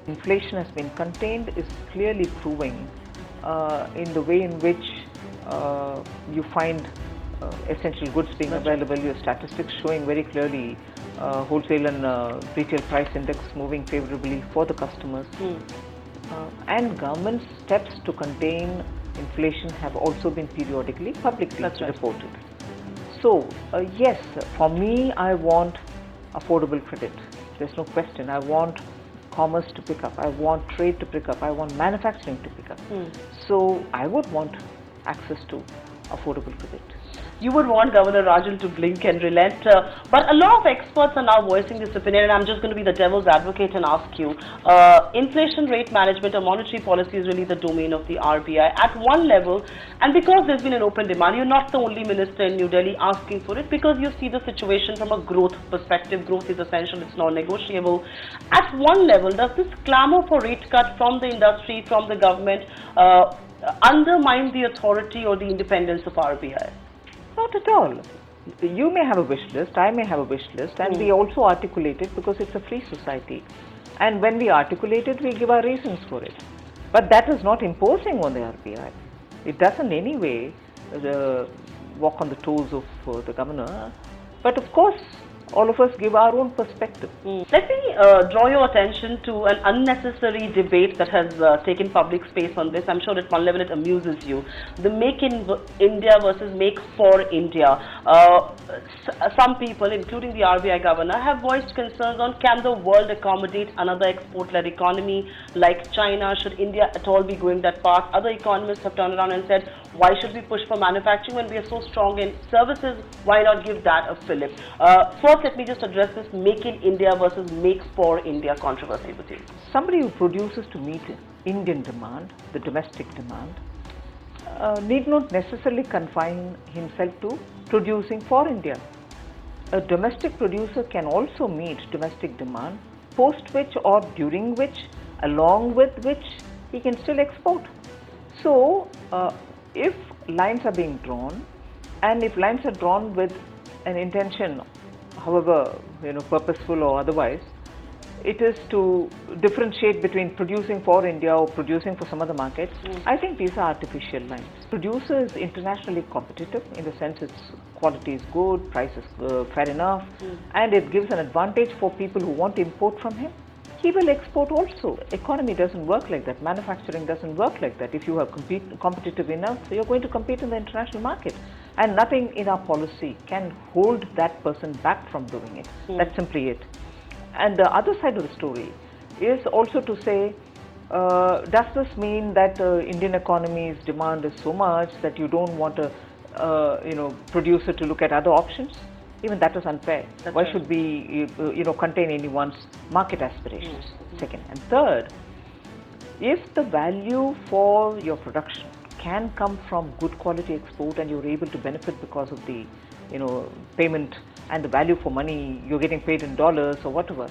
inflation has been contained is clearly proving in the way in which you find essential goods being available. Your statistics showing very clearly wholesale and retail price index moving favorably for the customers. And government steps to contain inflation have also been periodically publicly reported. So yes, for me, I want affordable credit. There's no question. I want commerce to pick up. I want trade to pick up. I want manufacturing to pick up. So I would want access to affordable credit. You would want Governor Rajan to blink and relent, but a lot of experts are now voicing this opinion, and I'm just going to be the devil's advocate and ask you, inflation rate management or monetary policy is really the domain of the RBI at one level, and because there's been an open demand, you're not the only minister in New Delhi asking for it, because you see the situation from a growth perspective. Growth is essential, it's non-negotiable. At one level, does this clamor for rate cut from the industry, from the government, undermine the authority or the independence of RBI? Not at all. You may have a wish list, I may have a wish list, and we also articulate it because it's a free society. And when we articulate it, we give our reasons for it. But that is not imposing on the RBI. It doesn't in any way walk on the toes of the governor. But of course, all of us give our own perspective. Let me draw your attention to an unnecessary debate that has taken public space on this. I'm sure at one level it amuses you. The Make in India versus Make for India. Some people, including the RBI governor, have voiced concerns on, can the world accommodate another export-led economy like China? Should India at all be going that path? Other economists have turned around and said, why should we push for manufacturing when we are so strong in services? Why not give that a fillip? First, let me just address this Make in India versus Make for India controversy with you. Somebody who produces to meet Indian demand, the domestic demand, need not necessarily confine himself to producing for India. A domestic producer can also meet domestic demand, post which or during which, along with which he can still export. So, if lines are being drawn, and if lines are drawn with an intention, however purposeful or otherwise, it is to differentiate between producing for India or producing for some other markets. I think these are artificial lines. Producer is internationally competitive in the sense its quality is good, price is fair enough, and it gives an advantage for people who want to import from him. He will export also. Economy doesn't work like that. Manufacturing doesn't work like that. If you are competitive enough, you're going to compete in the international market. And nothing in our policy can hold that person back from doing it. That's simply it. And the other side of the story is also to say, does this mean that Indian economy's demand is so much that you don't want a producer to look at other options? Even that is unfair. Why should we contain anyone's market aspirations? Second. And third, if the value for your production can come from good quality export and you're able to benefit because of the payment and the value for money, you're getting paid in dollars or whatever,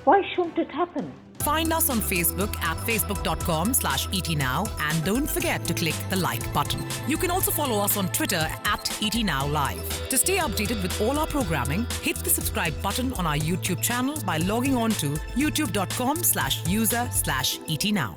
why shouldn't it happen? Find us on Facebook at facebook.com/ETNow and don't forget to click the like button. You can also follow us on Twitter at ETNowLive. To stay updated with all our programming, hit the subscribe button on our YouTube channel by logging on to youtube.com/user/ETNow.